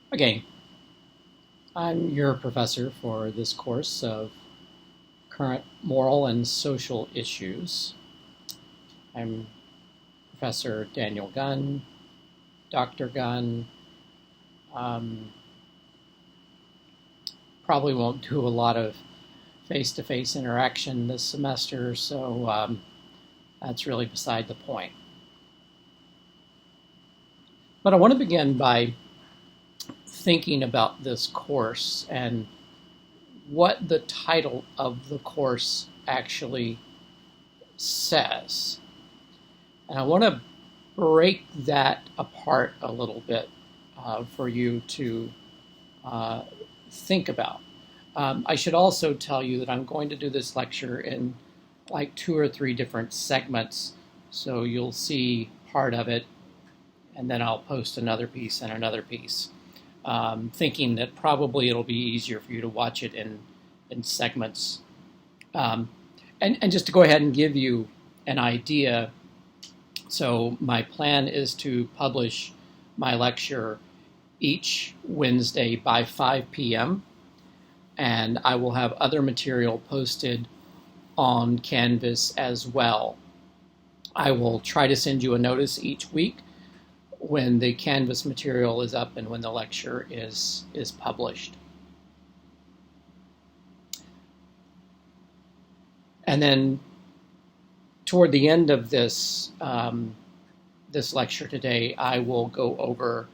Again, I'm your professor for this course of current moral and social issues. I'm Professor Daniel Gunn, Dr. Gunn. Um, Probably won't do a lot of face to face interaction this semester, so that's really beside the point. But I want to begin by thinking about this course and what the title of the course actually says. And I want to break that apart a little bit for you to uh, think about. I should also tell you that I'm going to do this lecture in like 2 or 3 different segments. So you'll see part of it, and then I'll post another piece and another piece, thinking that probably it'll be easier for you to watch it in segments. Um, and just to go ahead and give you an idea, so my plan is to publish my lecture each Wednesday by 5 p.m. And I will have other material posted on Canvas as well. I will try to send you a notice each week when the Canvas material is up and when the lecture is published. And then toward the end of this this lecture today, I will go over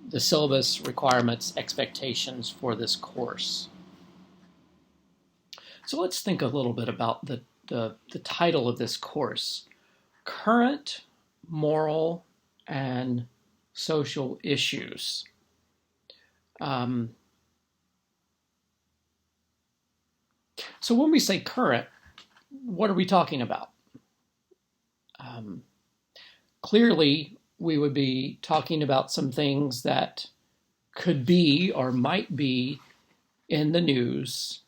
the syllabus requirements, expectations for this course. So let's think a little bit about the title of this course: Current Moral and Social Issues. So when we say current, what are we talking about? Clearly, we would be talking about some things that could be or might be in the news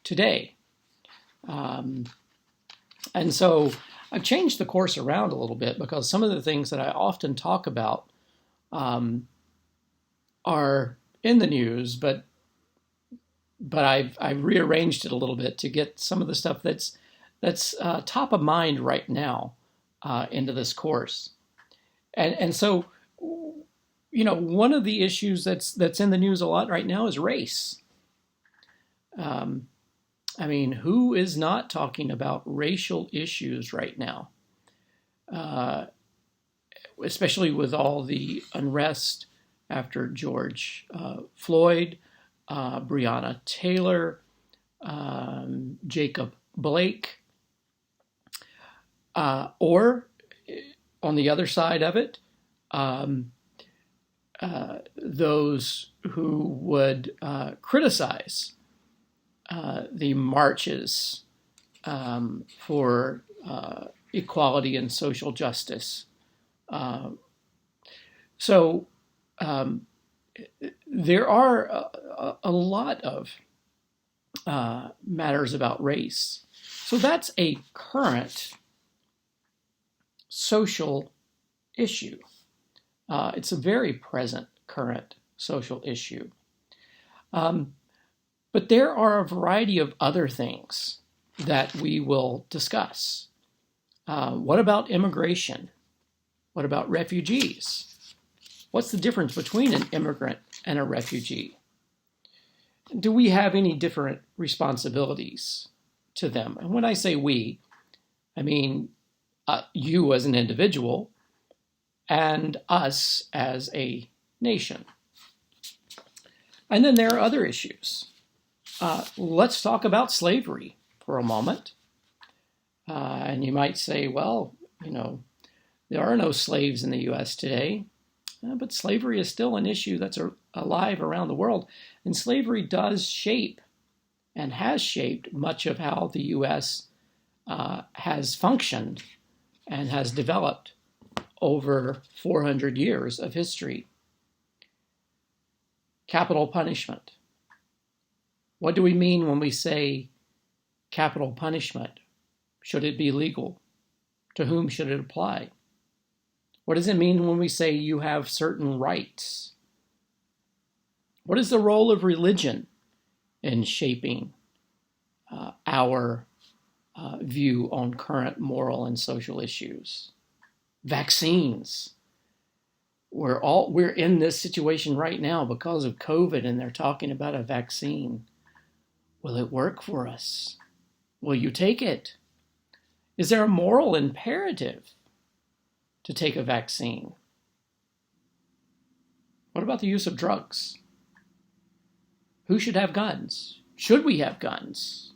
today. And so I've changed the course around a little bit because some of the things that I often talk about are in the news, but I've rearranged it a little bit to get some of the stuff that's top of mind right now into this course. And so, one of the issues that's in the news a lot right now is race. I mean, who is not talking about racial issues right now? Especially with all the unrest after George Floyd, Breonna Taylor, Jacob Blake, or on the other side of it, those who would criticize the marches for equality and social justice. So there are a lot of matters about race. So that's a current social issue. It's a very present, current social issue. But there are a variety of other things that we will discuss. What about immigration? What about refugees? What's the difference between an immigrant and a refugee? Do we have any different responsibilities to them? And when I say we, I mean you as an individual and us as a nation. And then there are other issues. Let's talk about slavery for a moment. And you might say, well, there are no slaves in the U.S. today, but slavery is still an issue that's alive around the world. And slavery does shape and has shaped much of how the U.S. Has functioned and has developed over 400 years of history. Capital punishment. What do we mean when we say capital punishment? Should it be legal? To whom should it apply? What does it mean when we say you have certain rights? What is the role of religion in shaping our view on current moral and social issues? Vaccines. We're in this situation right now because of COVID, and they're talking about a vaccine. Will it work for us? Will you take it? Is there a moral imperative to take a vaccine? What about the use of drugs? Who should have guns? Should we have guns?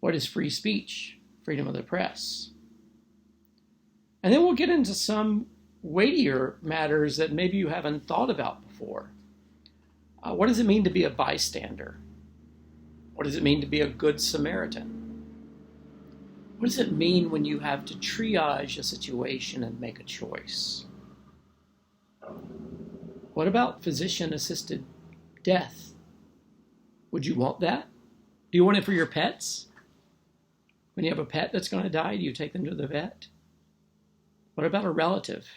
What is free speech? Freedom of the press? And then we'll get into some weightier matters that maybe you haven't thought about before. What does it mean to be a bystander? What does it mean to be a good Samaritan? What does it mean when you have to triage a situation and make a choice? What about physician-assisted death? Would you want that? Do you want it for your pets? When you have a pet that's going to die, do you take them to the vet? What about a relative?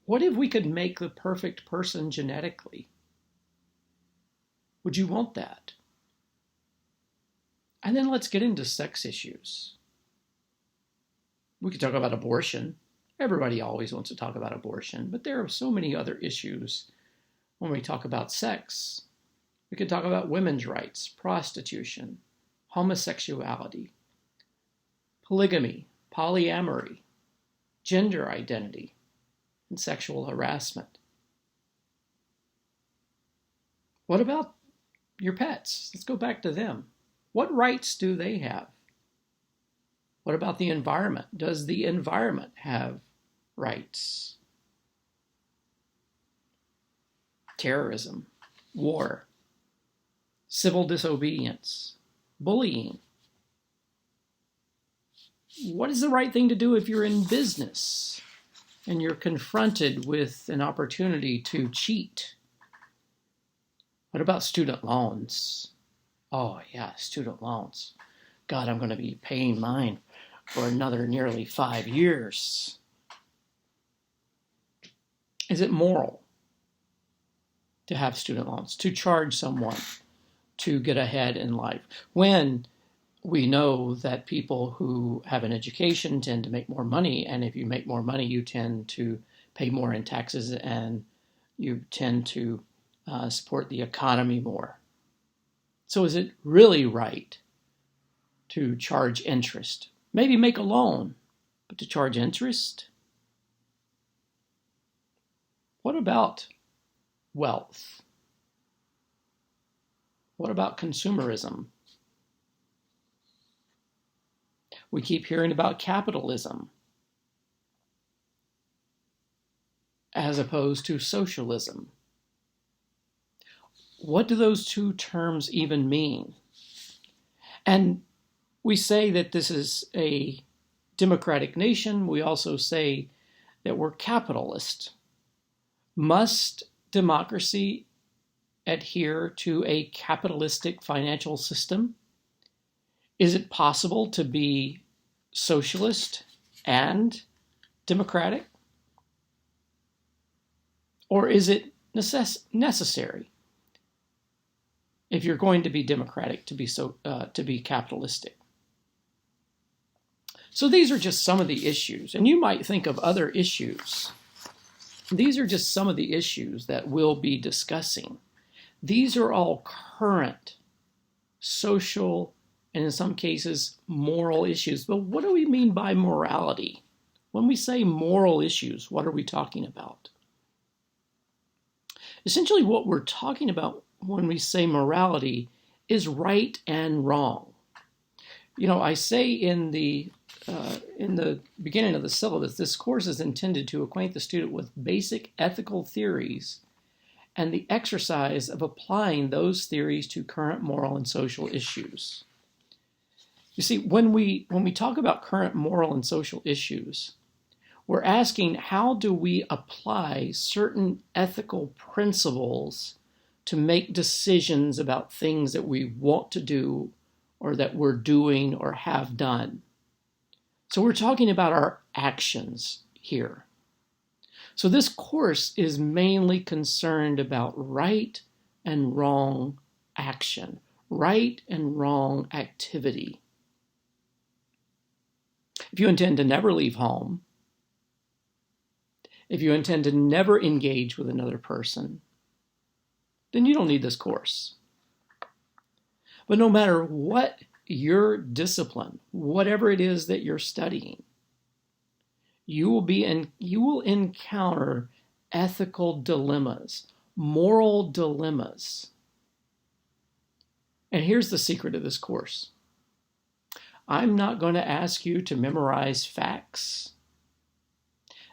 What if we could make the perfect person genetically? Would you want that? And then let's get into sex issues. We could talk about abortion. Everybody always wants to talk about abortion, but there are so many other issues when we talk about sex. We could talk about women's rights, prostitution, homosexuality, polygamy, polyamory, gender identity, and sexual harassment. What about your pets? Let's go back to them. What rights do they have? What about the environment? Does the environment have rights? Terrorism, war, civil disobedience, bullying. What is the right thing to do if you're in business and you're confronted with an opportunity to cheat? What about student loans? Oh yeah, student loans. God, I'm going to be paying mine for another nearly 5 years. Is it moral to have student loans, to charge someone to get ahead in life, when we know that people who have an education tend to make more money, and if you make more money, you tend to pay more in taxes, and you tend to support the economy more? So is it really right to charge interest? Maybe make a loan, but to charge interest? What about wealth? What about consumerism? We keep hearing about capitalism as opposed to socialism. What do those two terms even mean? And we say that this is a democratic nation. We also say that we're capitalist. Must democracy adhere to a capitalistic financial system? Is it possible to be socialist and democratic? Or is it necessary, if you're going to be democratic, to be capitalistic? So these are just some of the issues, and you might think of other issues. These are just some of the issues that we'll be discussing. These are all current social and in some cases moral issues. But what do we mean by morality? When we say moral issues, what are we talking about? Essentially, what we're talking about when we say morality is right and wrong. You know, I say in the beginning of the syllabus, this course is intended to acquaint the student with basic ethical theories and the exercise of applying those theories to current moral and social issues. You see, when we talk about current moral and social issues, we're asking, how do we apply certain ethical principles to make decisions about things that we want to do or that we're doing or have done? So we're talking about our actions here. So this course is mainly concerned about right and wrong action, right and wrong activity. If you intend to never leave home, if you intend to never engage with another person, then you don't need this course. But no matter what your discipline, whatever it is that you're studying, you will encounter ethical dilemmas, moral dilemmas. And here's the secret of this course. I'm not going to ask you to memorize facts.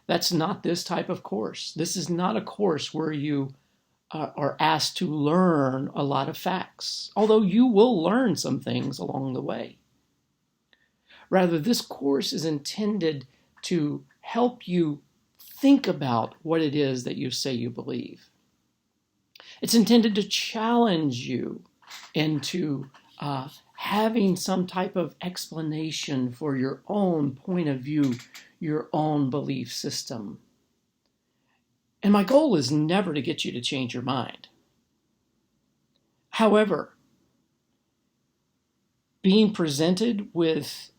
That's not this type of course. This is not a course where you are asked to learn a lot of facts, although you will learn some things along the way. Rather, this course is intended to help you think about what it is that you say you believe. It's intended to challenge you into having some type of explanation for your own point of view, your own belief system. And my goal is never to get you to change your mind. However, being presented with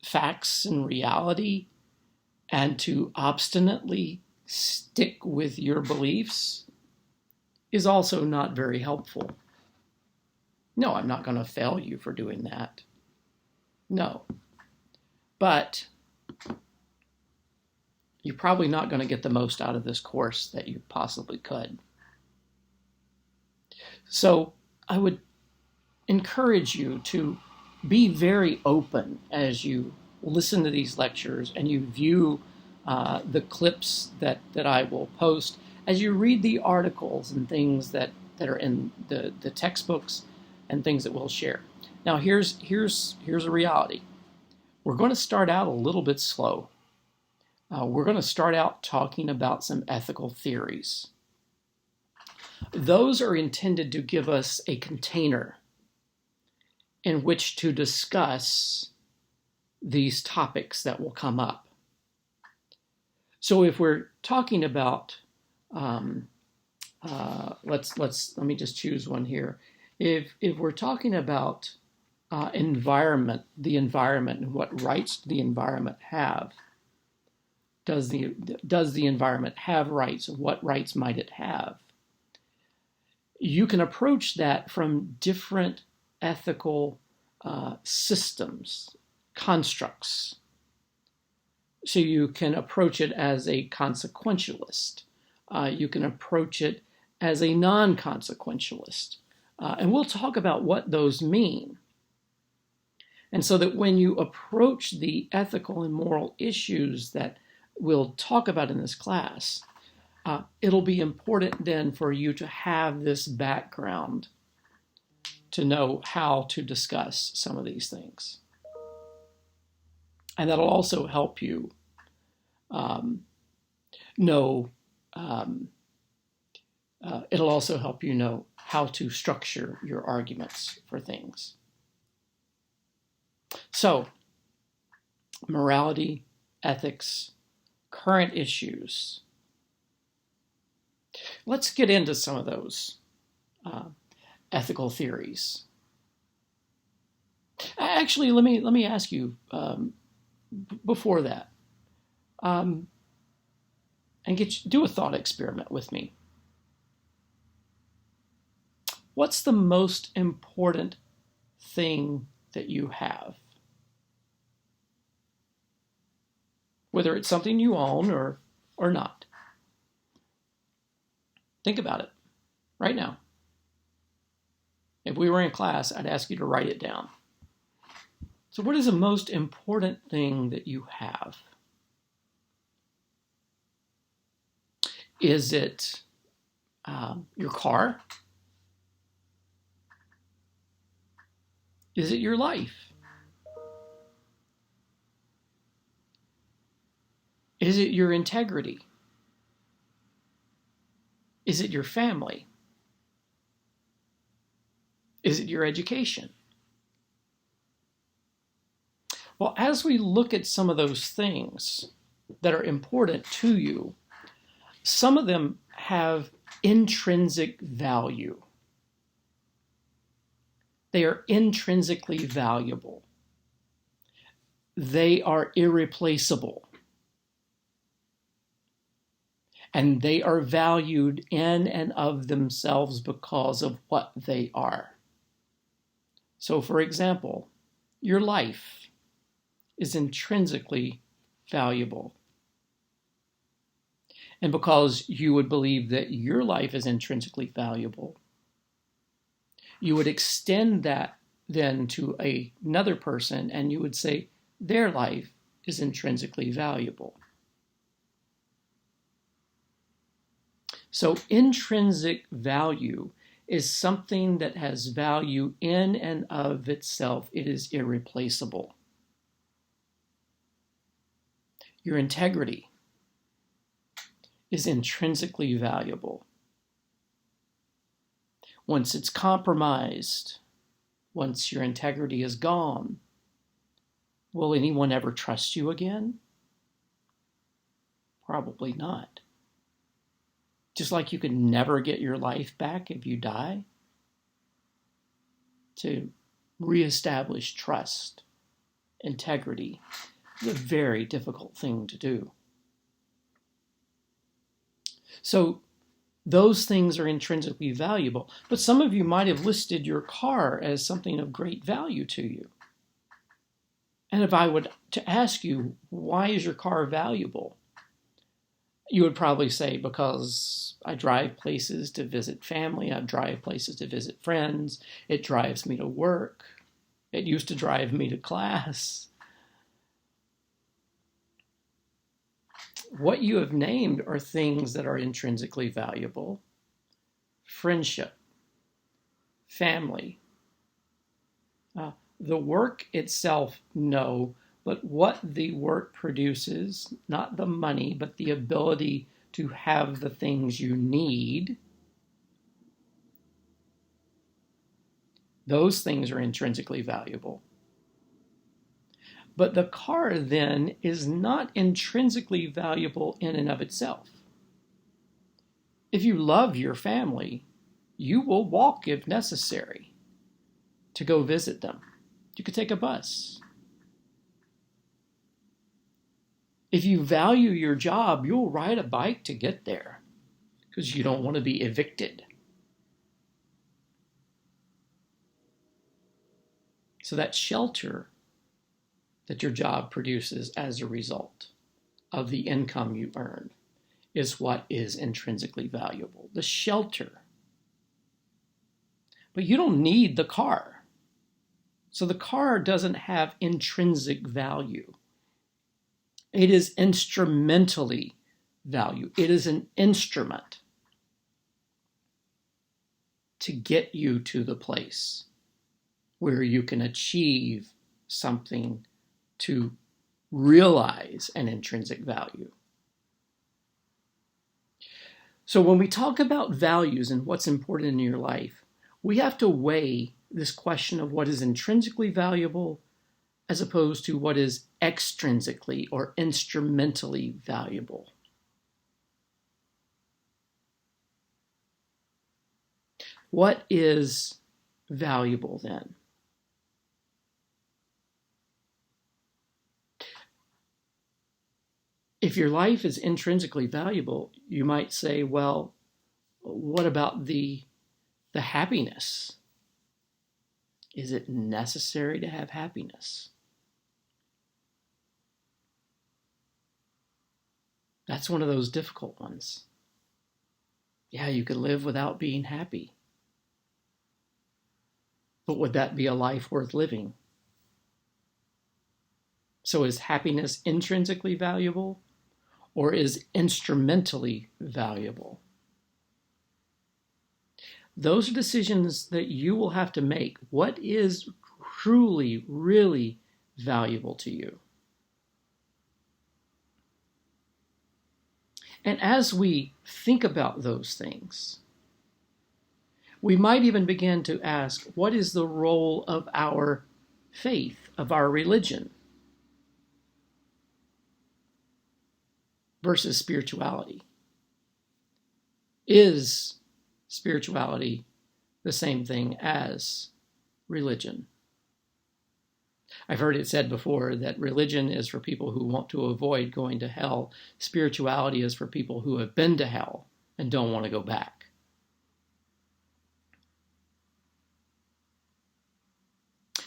facts and reality and to obstinately stick with your beliefs is also not very helpful. No, I'm not going to fail you for doing that. No. But you're probably not going to get the most out of this course that you possibly could. So I would encourage you to be very open as you listen to these lectures and you view the clips that I will post, as you read the articles and things that are in the textbooks and things that we'll share. Now here's a reality. We're going to start out a little bit slow. We're going to start out talking about some ethical theories. Those are intended to give us a container in which to discuss these topics that will come up. So if we're talking about, let me just choose one here. If we're talking about environment, the environment and what rights the environment have, does the environment have rights? What rights might it have? You can approach that from different ethical systems, constructs. So you can approach it as a consequentialist. You can approach it as a non-consequentialist. And we'll talk about what those mean. And so that when you approach the ethical and moral issues that we'll talk about in this class, it'll be important then for you to have this background to know how to discuss some of these things. And that'll also help you know, it'll also help you know how to structure your arguments for things. So, morality, ethics, current issues. Let's get into some of those ethical theories. Actually, let me ask you before that, and do a thought experiment with me. What's the most important thing that you have? Whether it's something you own or not. Think about it right now. If we were in class, I'd ask you to write it down. So what is the most important thing that you have? Is it your car? Is it your life? Is it your integrity? Is it your family? Is it your education? Well, as we look at some of those things that are important to you, Some of them have intrinsic value. They are intrinsically valuable. They are irreplaceable. And they are valued in and of themselves because of what they are. So, for example, your life is intrinsically valuable. And because you would believe that your life is intrinsically valuable, you would extend that then to another person and you would say their life is intrinsically valuable. So intrinsic value is something that has value in and of itself. It is irreplaceable. Your integrity is intrinsically valuable. Once it's compromised, once your integrity is gone, will anyone ever trust you again? Probably not. Just like you can never get your life back if you die, to reestablish trust, integrity, is a very difficult thing to do. So those things are intrinsically valuable. But some of you might have listed your car as something of great value to you. And if I would to ask you, why is your car valuable? You would probably say, because I drive places to visit family, I drive places to visit friends, it drives me to work, it used to drive me to class. What you have named are things that are intrinsically valuable. Friendship, family. The work itself, no, but what the work produces, not the money, but the ability to have the things you need, those things are intrinsically valuable. But the car then is not intrinsically valuable in and of itself. If you love your family, you will walk if necessary to go visit them. You could take a bus. If you value your job, you'll ride a bike to get there because you don't want to be evicted. So that shelter that your job produces as a result of the income you earn is what is intrinsically valuable. The shelter. But you don't need the car. So the car doesn't have intrinsic value. It is instrumentally valued. It is an instrument to get you to the place where you can achieve something to realize an intrinsic value. So when we talk about values and what's important in your life, we have to weigh this question of what is intrinsically valuable as opposed to what is extrinsically or instrumentally valuable. What is valuable then? If your life is intrinsically valuable, you might say, well, what about the happiness? Is it necessary to have happiness? That's one of those difficult ones. Yeah, you could live without being happy. But would that be a life worth living? So is happiness intrinsically valuable or is instrumentally valuable? Those are decisions that you will have to make. What is truly, really valuable to you? And as we think about those things, we might even begin to ask, what is the role of our faith, of our religion, versus spirituality? Is spirituality the same thing as religion? I've heard it said before that religion is for people who want to avoid going to hell. Spirituality is for people who have been to hell and don't want to go back.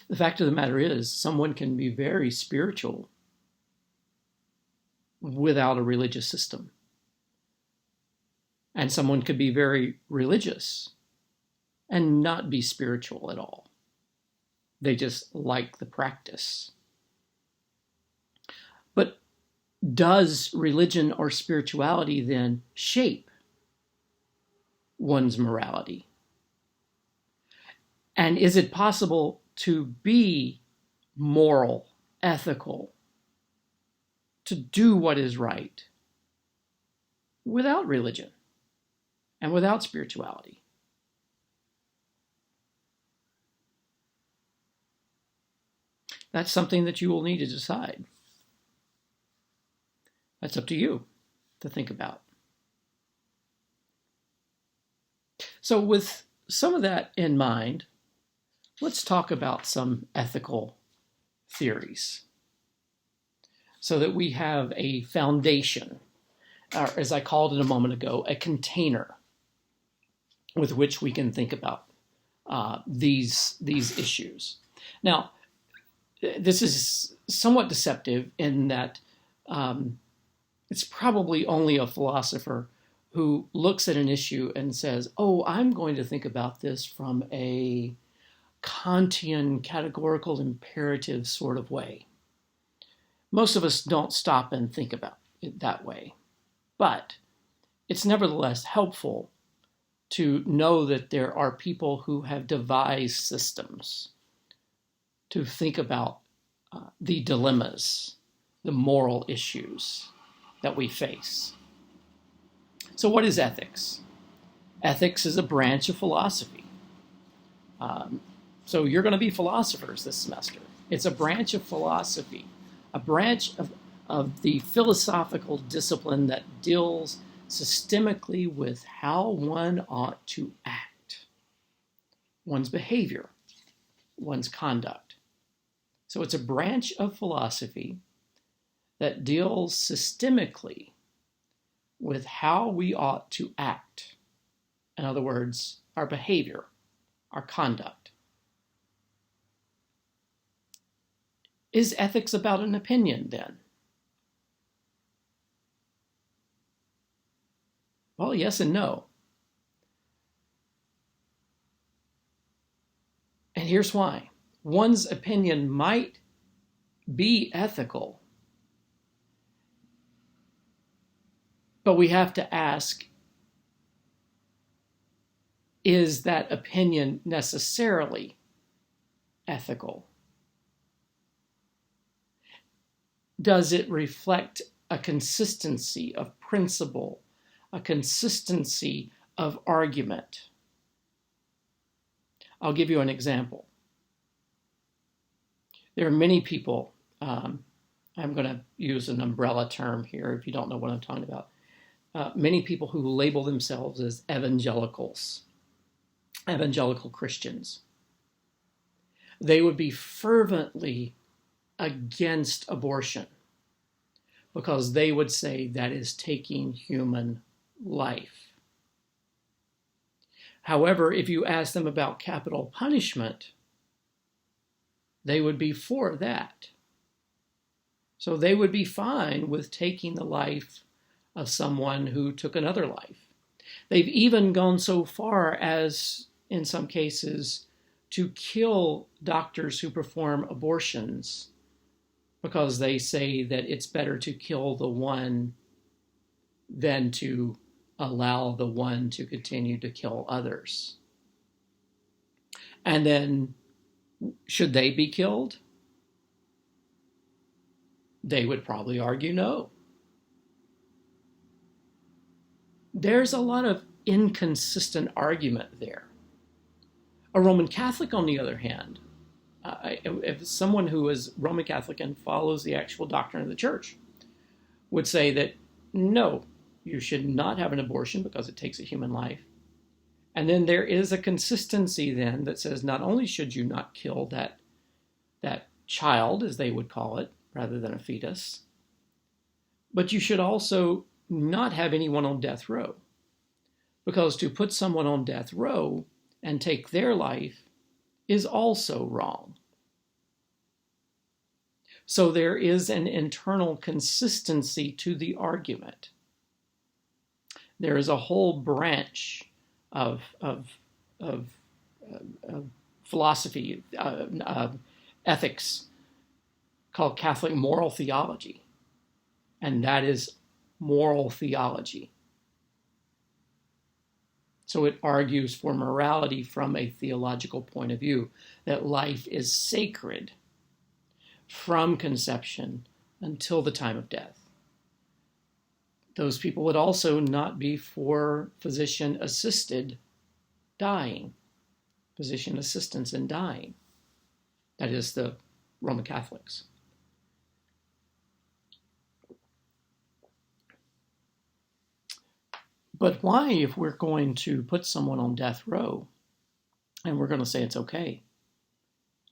The fact of the matter is, someone can be very spiritual without a religious system. And someone could be very religious and not be spiritual at all. They just like the practice. But does religion or spirituality then shape one's morality? And is it possible to be moral, ethical, to do what is right without religion and without spirituality? That's something that you will need to decide. That's up to you to think about. So with some of that in mind, let's talk about some ethical theories so that we have a foundation, or as I called it a moment ago, a container with which we can think about these issues. Now, this is somewhat deceptive in that it's probably only a philosopher who looks at an issue and says, oh, I'm going to think about this from a Kantian categorical imperative sort of way. Most of us don't stop and think about it that way. But it's nevertheless helpful to know that there are people who have devised systems to think about the dilemmas, the moral issues that we face. So what is ethics? Ethics is a branch of philosophy. So you're going to be philosophers this semester. It's a branch of philosophy, a branch of the philosophical discipline that deals systemically with how one ought to act, one's behavior, one's conduct. So it's a branch of philosophy that deals systemically with how we ought to act. In other words, our behavior, our conduct. Is ethics about an opinion then? Well, yes and no. And here's why. One's opinion might be ethical, but we have to ask, is that opinion necessarily ethical? Does it reflect a consistency of principle, a consistency of argument? I'll give you an example. There are many people, I'm going to use an umbrella term here if you don't know what I'm talking about. Many people who label themselves as evangelicals, evangelical Christians. They would be fervently against abortion because they would say that is taking human life. However, if you ask them about capital punishment, they would be for that. So they would be fine with taking the life of someone who took another life. They've even gone so far as, in some cases, to kill doctors who perform abortions because they say that it's better to kill the one than to allow the one to continue to kill others. And then, should they be killed? They would probably argue no. There's a lot of inconsistent argument there. A Roman Catholic, on the other hand, if someone who is Roman Catholic and follows the actual doctrine of the church, would say that no, You should not have an abortion because it takes a human life. And then there is a consistency then that says not only should you not kill that child, as they would call it, rather than a fetus, but you should also not have anyone on death row. Because to put someone on death row and take their life is also wrong. So there is an internal consistency to the argument. There is a whole branch of philosophy, ethics, called Catholic moral theology. And that is moral theology. So it argues for morality from a theological point of view, that life is sacred from conception until the time of death. Those people would also not be for physician-assisted dying, physician assistance in dying. That is the Roman Catholics. But why, if we're going to put someone on death row and we're going to say it's okay,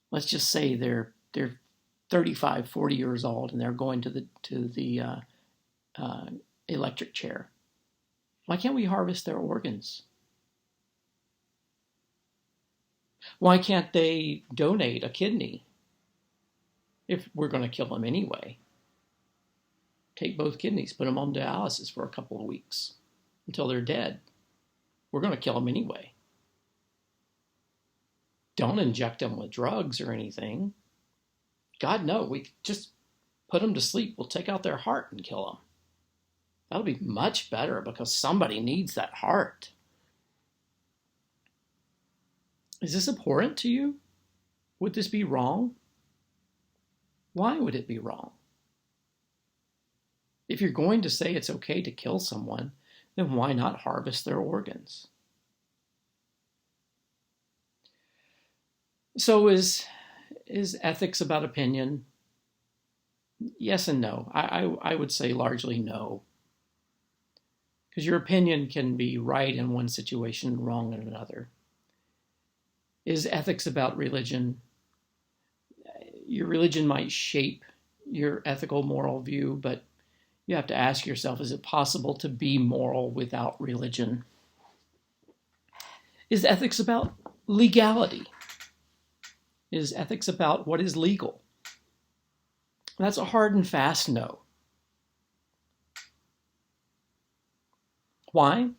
let's just say they're 35, 40 years old and they're going to the electric chair. Why can't we harvest their organs? Why can't they donate a kidney if we're going to kill them anyway? Take both kidneys, put them on dialysis for a couple of weeks until they're dead. We're going to kill them anyway. Don't inject them with drugs or anything. God, no, we just put them to sleep. We'll take out their heart and kill them. That'll be much better because somebody needs that heart. Is this abhorrent to you? Would this be wrong? Why would it be wrong? If you're going to say it's okay to kill someone, then why not harvest their organs? So is ethics about opinion? Yes and no. I would say largely no. Because your opinion can be right in one situation and wrong in another. Is ethics about religion? Your religion might shape your ethical, moral view, but you have to ask yourself, is it possible to be moral without religion? Is ethics about legality? Is ethics about what is legal? That's a hard and fast no. Why?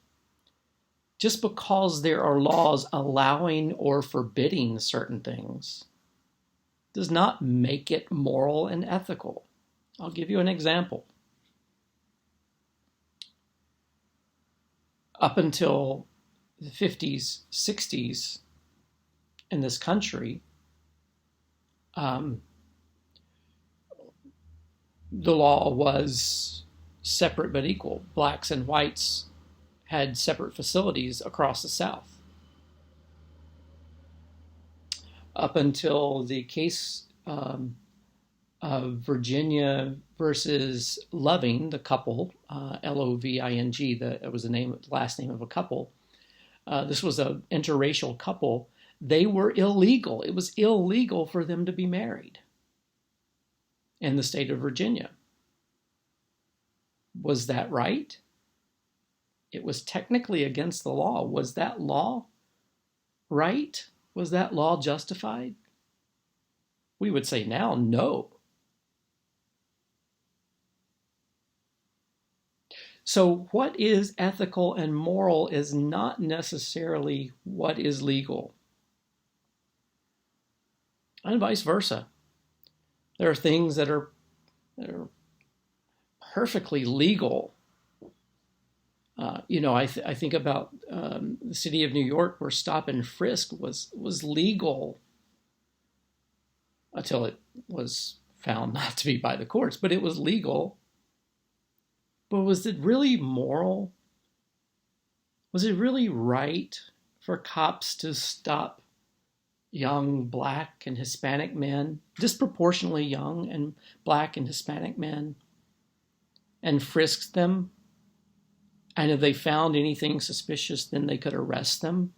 Just because there are laws allowing or forbidding certain things does not make it moral and ethical. I'll give you an example. Up until the 50s, 60s in this country, the law was separate but equal. Blacks and whites had separate facilities across the South. Up until the case of Virginia versus Loving, the couple, Loving, that was the last name of a couple. This was an interracial couple. They were illegal. It was illegal for them to be married in the state of Virginia. Was that right? It was technically against the law. Was that law right? Was that law justified? We would say now, no. So what is ethical and moral is not necessarily what is legal. And vice versa. There are things that are perfectly legal. I think about the city of New York, where stop and frisk was legal until it was found not to be by the courts, but it was legal. But was it really moral? Was it really right for cops to stop young Black and Hispanic men, disproportionately young and Black and Hispanic men, and frisk them And if they found anything suspicious, then they could arrest them.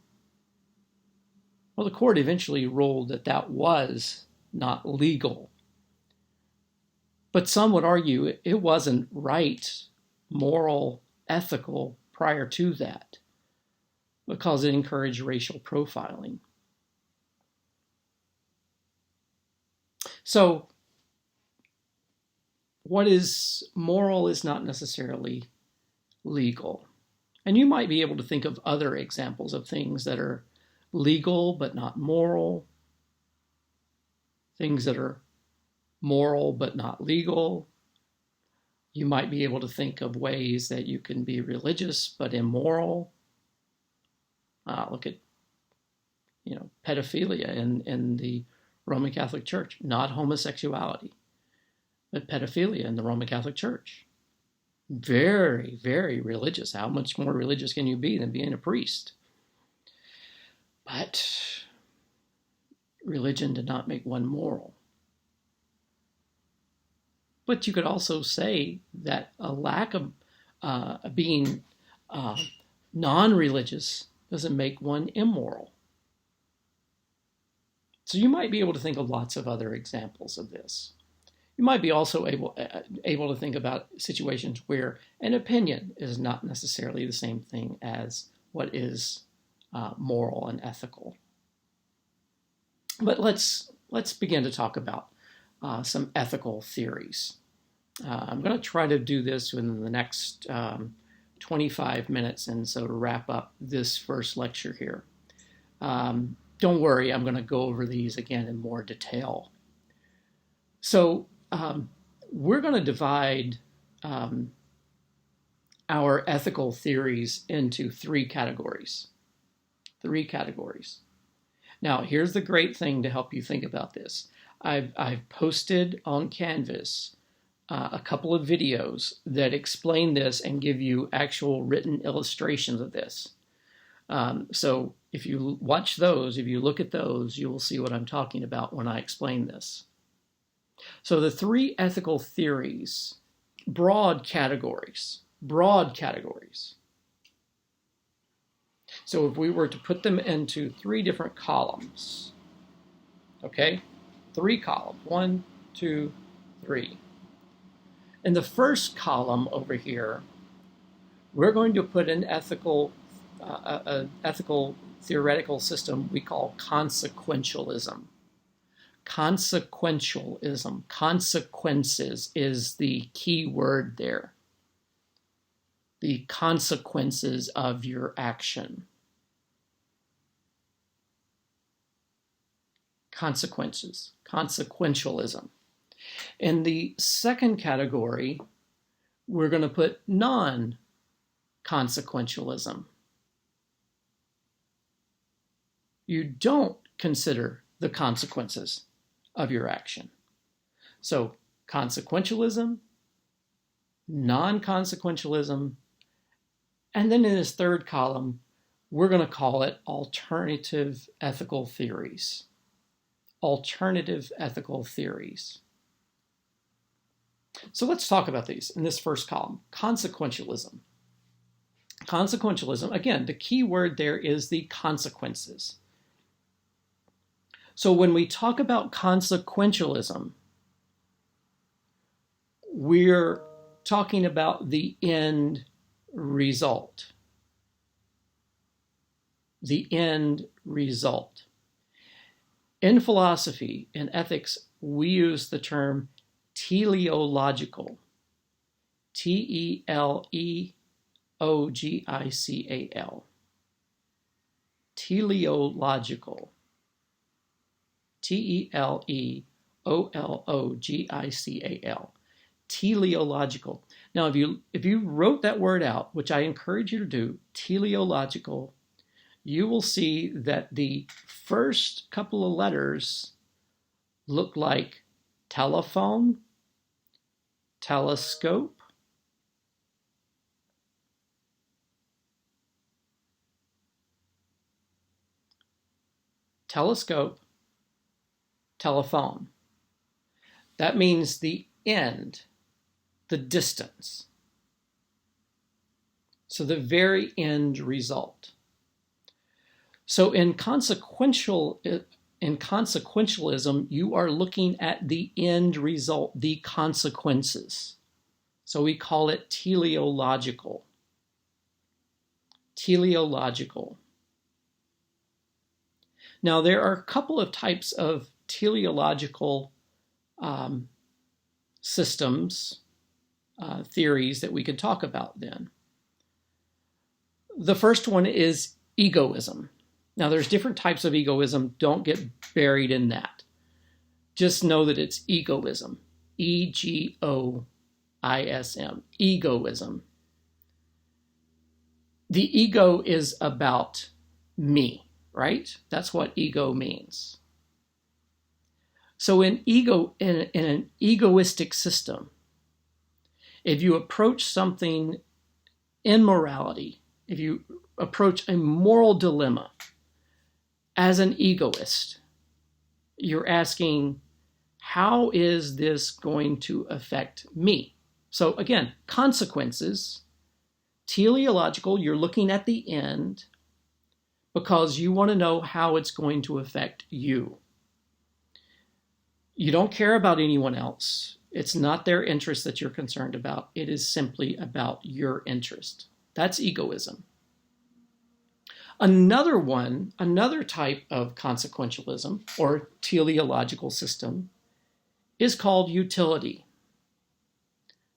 Well, the court eventually ruled that that was not legal. But some would argue it wasn't right, moral, ethical prior to that, because it encouraged racial profiling. So, what is moral is not necessarily legal. And you might be able to think of other examples of things that are legal but not moral, things that are moral but not legal. You might be able to think of ways that you can be religious but immoral. Look at, pedophilia in the Roman Catholic Church, not homosexuality, but pedophilia in the Roman Catholic Church. Very, very religious. How much more religious can you be than being a priest? But religion did not make one moral. But you could also say that a lack of being non-religious doesn't make one immoral. So you might be able to think of lots of other examples of this. You might be also able to think about situations where an opinion is not necessarily the same thing as what is moral and ethical. But let's begin to talk about some ethical theories. I'm going to try to do this within the next 25 minutes, and so to wrap up this first lecture here. Don't worry, I'm going to go over these again in more detail. So we're going to divide our ethical theories into three categories. Now, here's the great thing to help you think about this. I've posted on Canvas a couple of videos that explain this and give you actual written illustrations of this. So if you watch those, if you look at those, you will see what I'm talking about when I explain this. So the three ethical theories, broad categories. So if we were to put them into three different columns, okay? Three columns, 1, 2, 3. In the first column over here, we're going to put an ethical theoretical system we call consequentialism. Consequentialism. Consequences is the key word there. The consequences of your action. Consequences. Consequentialism. In the second category, we're going to put non-consequentialism. You don't consider the consequences of your action. So consequentialism, non-consequentialism, and then in this third column, we're going to call it alternative ethical theories. Alternative ethical theories. So let's talk about these in this first column. Consequentialism. Consequentialism, again, the key word there is the consequences. So when we talk about consequentialism, we're talking about the end result. The end result. In philosophy, in ethics, we use the term teleological. T-E-L-E-O-G-I-C-A-L. Teleological. T-E-L-E-O-L-O-G-I-C-A-L. Teleological. Now, if you wrote that word out, which I encourage you to do, teleological, you will see that the first couple of letters look like telephone, telescope, telephone. That means the end, the distance. So the very end result. So in consequentialism, you are looking at the end result, the consequences. So we call it teleological. Teleological. Now, there are a couple of types of teleological systems, theories that we could talk about then. The first one is egoism. Now, there's different types of egoism. Don't get buried in that. Just know that it's egoism. Egoism. Egoism. The ego is about me, right? That's what ego means. So in an egoistic system, if you approach something in morality, if you approach a moral dilemma as an egoist, you're asking, how is this going to affect me? So again, consequences, teleological, you're looking at the end because you want to know how it's going to affect you. You don't care about anyone else. It's not their interest that you're concerned about. It is simply about your interest. That's egoism. Another type of consequentialism or teleological system is called utility.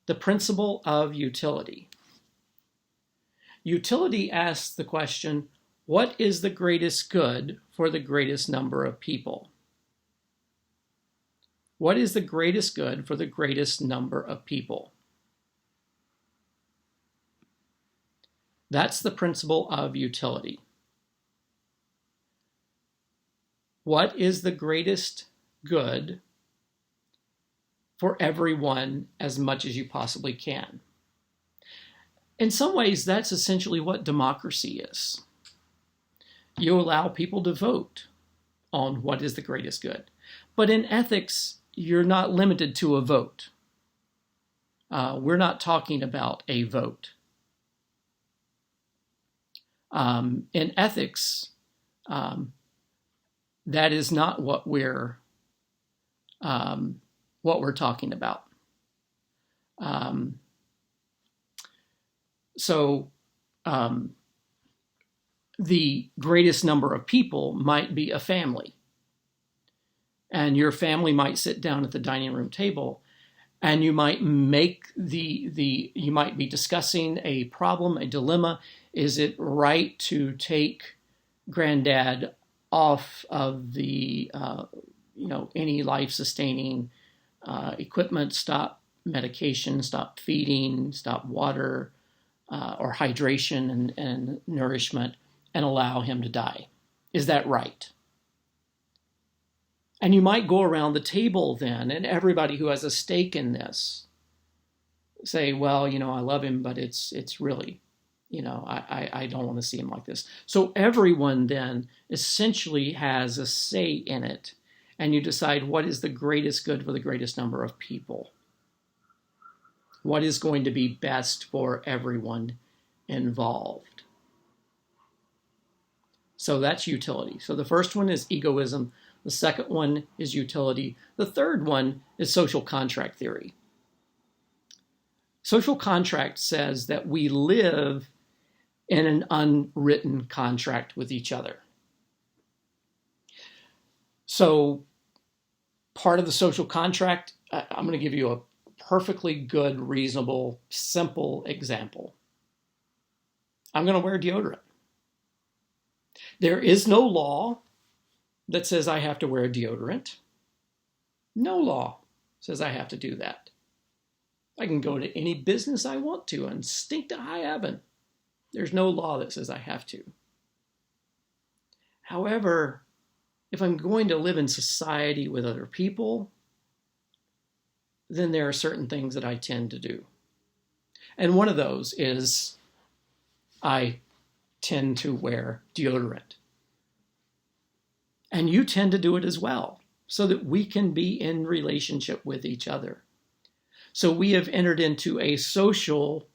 The principle of utility. Utility asks the question, what is the greatest good for the greatest number of people? What is the greatest good for the greatest number of people? That's the principle of utility. What is the greatest good for everyone as much as you possibly can? In some ways, that's essentially what democracy is. You allow people to vote on what is the greatest good. But in ethics, you're not limited to a vote. We're not talking about a vote. In ethics, that is not what we're talking about. The greatest number of people might be a family. And your family might sit down at the dining room table and you might you might be discussing a problem, a dilemma. Is it right to take granddad off of the, any life-sustaining equipment, stop medication, stop feeding, stop water, or hydration and nourishment, and allow him to die? Is that right? And you might go around the table then, and everybody who has a stake in this say, well, I love him, but it's really, I don't want to see him like this. So everyone then essentially has a say in it, and you decide what is the greatest good for the greatest number of people. What is going to be best for everyone involved? So that's utility. So the first one is egoism. The second one is utility. The third one is social contract theory. Social contract says that we live in an unwritten contract with each other. So part of the social contract, I'm going to give you a perfectly good, reasonable, simple example. I'm going to wear deodorant. There is no law that says I have to wear deodorant. No law says I have to do that. I can go to any business I want to and stink to high heaven. There's no law that says I have to. However, if I'm going to live in society with other people, then there are certain things that I tend to do. And one of those is I tend to wear deodorant. And you tend to do it as well, so that we can be in relationship with each other. So we have entered into a social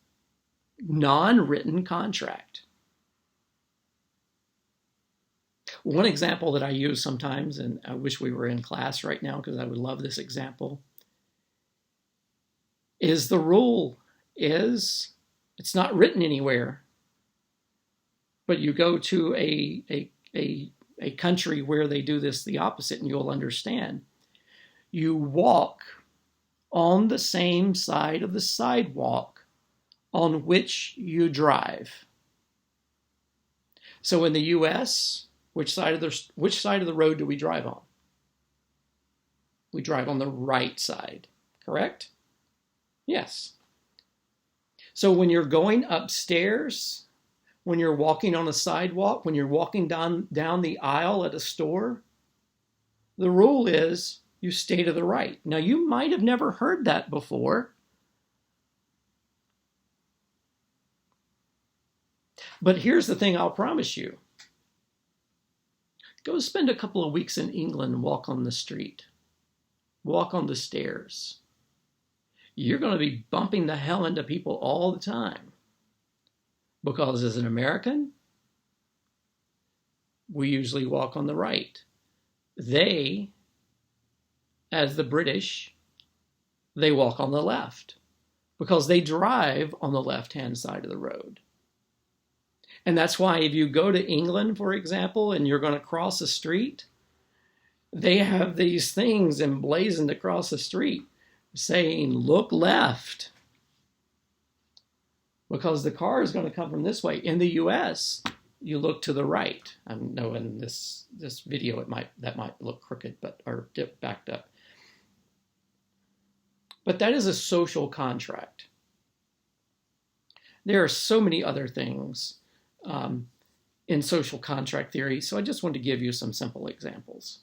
non-written contract. One example that I use sometimes, and I wish we were in class right now because I would love this example, is the rule is it's not written anywhere, but you go to a country where they do this the opposite, and you'll understand. You walk on the same side of the sidewalk on which you drive. So in the U.S., which side of the road do we drive on? We drive on the right side, correct? Yes. So when you're going upstairs, when you're walking on a sidewalk, when you're walking down the aisle at a store, the rule is you stay to the right. Now, you might have never heard that before, but here's the thing I'll promise you. Go spend a couple of weeks in England and walk on the street. Walk on the stairs. You're going to be bumping the hell into people all the time. Because as an American, we usually walk on the right. They, as the British, they walk on the left. Because they drive on the left-hand side of the road. And that's why if you go to England, for example, and you're going to cross a street, they have these things emblazoned across the street saying, look left. Because the car is going to come from this way. In the U.S., you look to the right. I know in this video that might look crooked or backed up. But that is a social contract. There are so many other things in social contract theory, so I just want to give you some simple examples.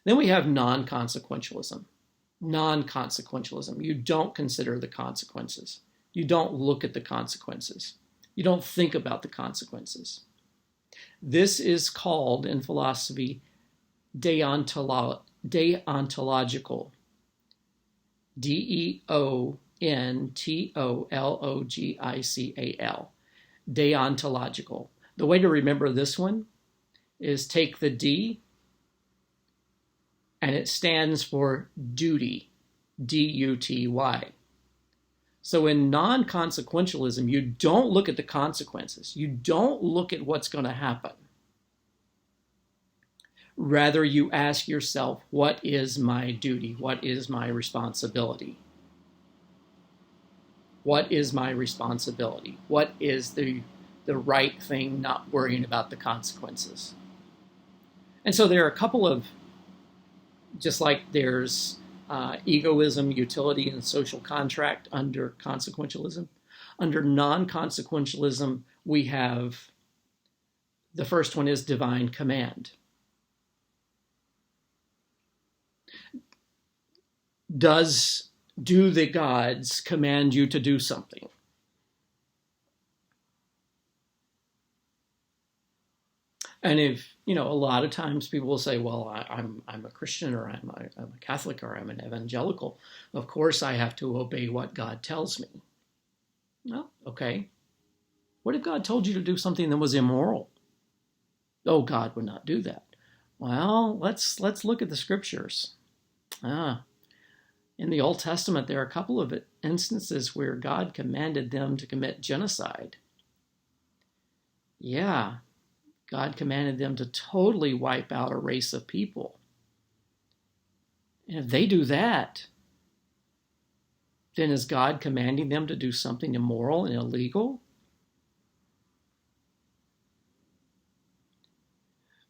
Then we have non-consequentialism. Non-consequentialism. You don't consider the consequences. You don't look at the consequences. You don't think about the consequences. This is called in philosophy deontological. Deontological. Deontological. The way to remember this one is take the D, and it stands for duty, D-U-T-Y. So in non-consequentialism, you don't look at the consequences. You don't look at what's going to happen. Rather, you ask yourself, what is my duty? What is my responsibility? What is my responsibility? What is the right thing, not worrying about the consequences? And so there are a couple of, just like there's egoism, utility, and social contract under consequentialism. Under non-consequentialism, we have, the first one is divine command. Do the gods command you to do something? And if, a lot of times people will say, well, I'm a Christian, or I'm a Catholic, or I'm an evangelical. Of course I have to obey what God tells me. Well, okay. What if God told you to do something that was immoral? Oh, God would not do that. Well, let's look at the scriptures. In the Old Testament, there are a couple of instances where God commanded them to commit genocide. Yeah, God commanded them to totally wipe out a race of people. And if they do that, then is God commanding them to do something immoral and illegal?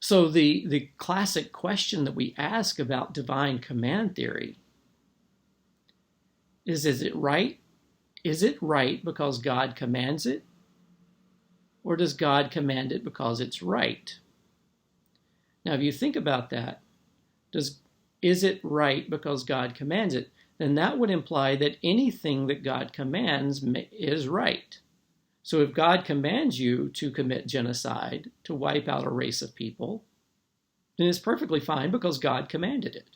So the classic question that we ask about divine command theory is it right? Is it right because God commands it? Or does God command it because it's right? Now, if you think about that, is it right because God commands it? Then that would imply that anything that God commands is right. So if God commands you to commit genocide, to wipe out a race of people, then it's perfectly fine because God commanded it.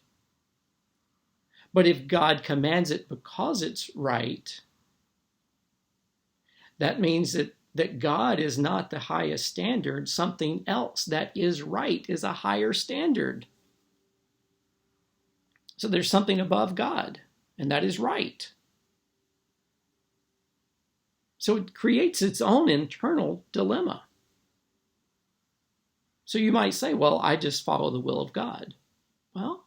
But if God commands it because it's right, That means that God is not the highest standard. Something else that is right is a higher standard. So there's something above God, and that is right. So it creates its own internal dilemma. So you might say, well, I just follow the will of God. Well,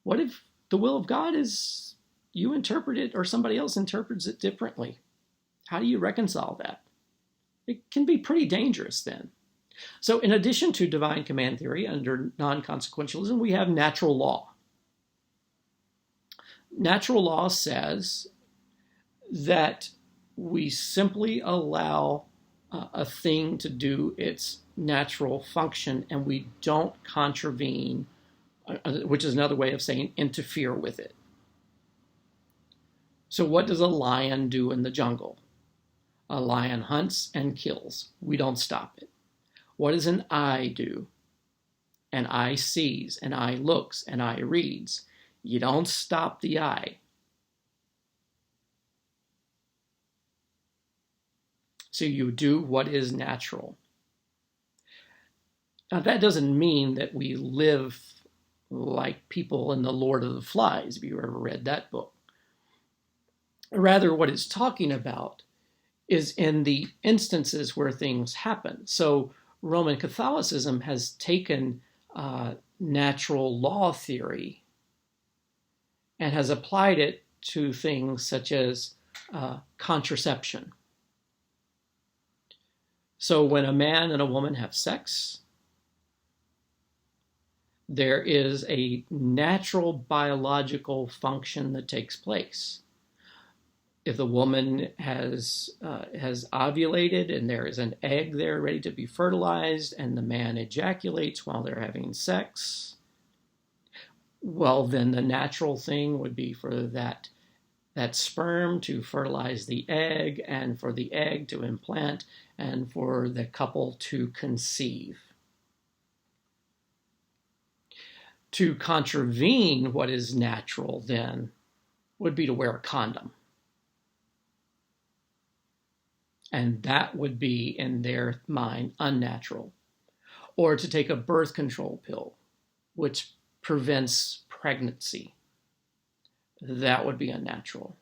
what if the will of God is you interpret it or somebody else interprets it differently? How do you reconcile that? It can be pretty dangerous then. So in addition to divine command theory under non-consequentialism, we have natural law. Natural law says that we simply allow a thing to do its natural function and we don't contravene, which is another way of saying interfere with it. So what does a lion do in the jungle? A lion hunts and kills. We don't stop it. What does an eye do? An eye sees, an eye looks, an eye reads. You don't stop the eye. So you do what is natural. Now that doesn't mean that we live like people in The Lord of the Flies, if you ever read that book. Rather, what it's talking about is in the instances where things happen. So Roman Catholicism has taken natural law theory and has applied it to things such as contraception. So when a man and a woman have sex, there is a natural biological function that takes place. If the woman has ovulated and there is an egg there ready to be fertilized and the man ejaculates while they're having sex, well, then the natural thing would be for that sperm to fertilize the egg and for the egg to implant and for the couple to conceive. To contravene what is natural then would be to wear a condom. And that would be, in their mind, unnatural. Or to take a birth control pill, which prevents pregnancy. That would be unnatural.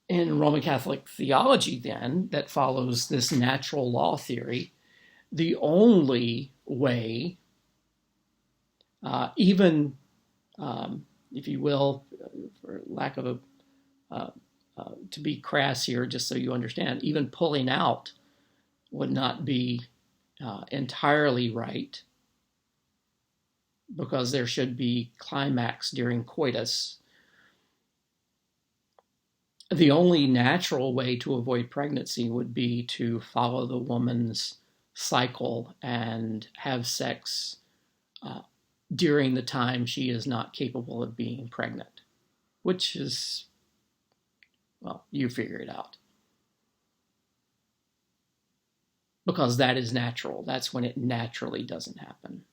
In Roman Catholic theology, then, that follows this natural law theory, the only way, even, if you will, for lack of to be crass here, just so you understand, even pulling out would not be entirely right, because there should be climax during coitus. The only natural way to avoid pregnancy would be to follow the woman's cycle and have sex during the time she is not capable of being pregnant, which is, well, you figure it out. Because that is natural. That's when it naturally doesn't happen.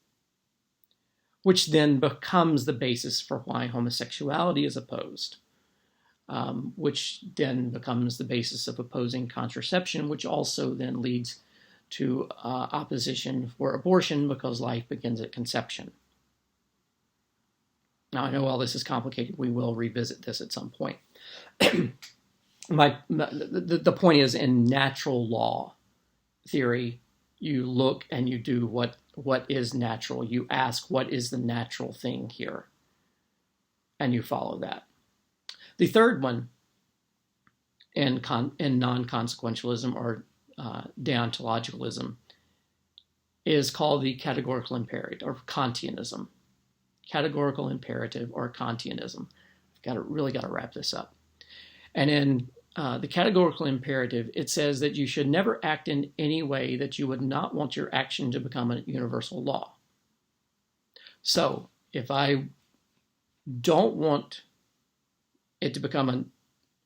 Which then becomes the basis for why homosexuality is opposed. Which then becomes the basis of opposing contraception, which also then leads to opposition for abortion because life begins at conception. Now, I know all this is complicated. We will revisit this at some point. The point is, in natural law theory, you look and you do what is natural. You ask, what is the natural thing here? And you follow that. The third one in non-consequentialism or deontologicalism is called the categorical imperative, or Kantianism. Categorical imperative or Kantianism. Really got to wrap this up. And in the categorical imperative, it says that you should never act in any way that you would not want your action to become a universal law. So if I don't want it to become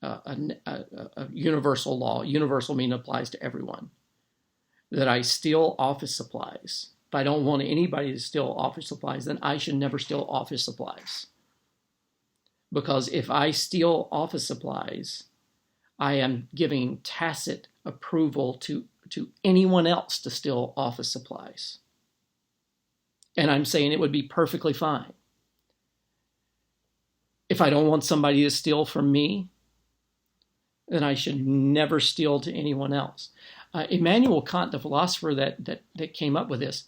a universal law, universal meaning applies to everyone, that I steal office supplies. If I don't want anybody to steal office supplies, then I should never steal office supplies. Because if I steal office supplies, I am giving tacit approval to anyone else to steal office supplies. And I'm saying it would be perfectly fine. If I don't want somebody to steal from me, then I should never steal to anyone else. Immanuel Kant, the philosopher that came up with this,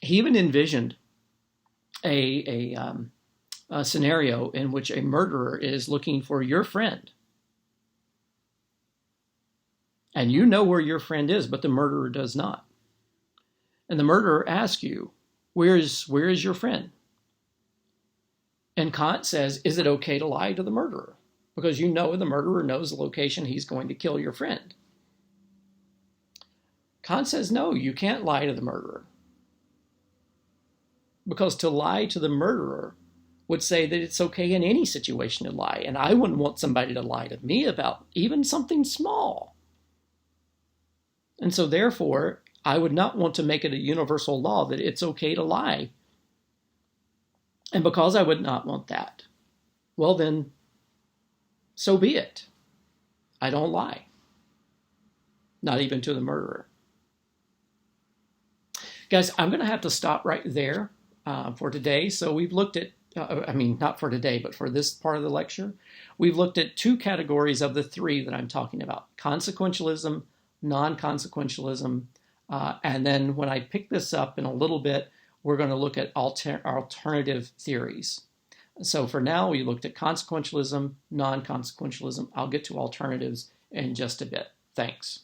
he even envisioned a scenario in which a murderer is looking for your friend. And you know where your friend is, but the murderer does not. And the murderer asks you, where is your friend? And Kant says, is it okay to lie to the murderer? Because you know the murderer knows the location he's going to kill your friend. Kant says, no, you can't lie to the murderer. Because to lie to the murderer would say that it's okay in any situation to lie. And I wouldn't want somebody to lie to me about even something small. And so therefore, I would not want to make it a universal law that it's okay to lie. And because I would not want that, well then, so be it. I don't lie. Not even to the murderer. Guys, I'm going to have to stop right there for today. So we've looked at, not for today, but for this part of the lecture, we've looked at two categories of the three that I'm talking about: consequentialism, non-consequentialism, and then when I pick this up in a little bit, we're going to look at alternative theories. So for now, we looked at consequentialism, non-consequentialism. I'll get to alternatives in just a bit. Thanks.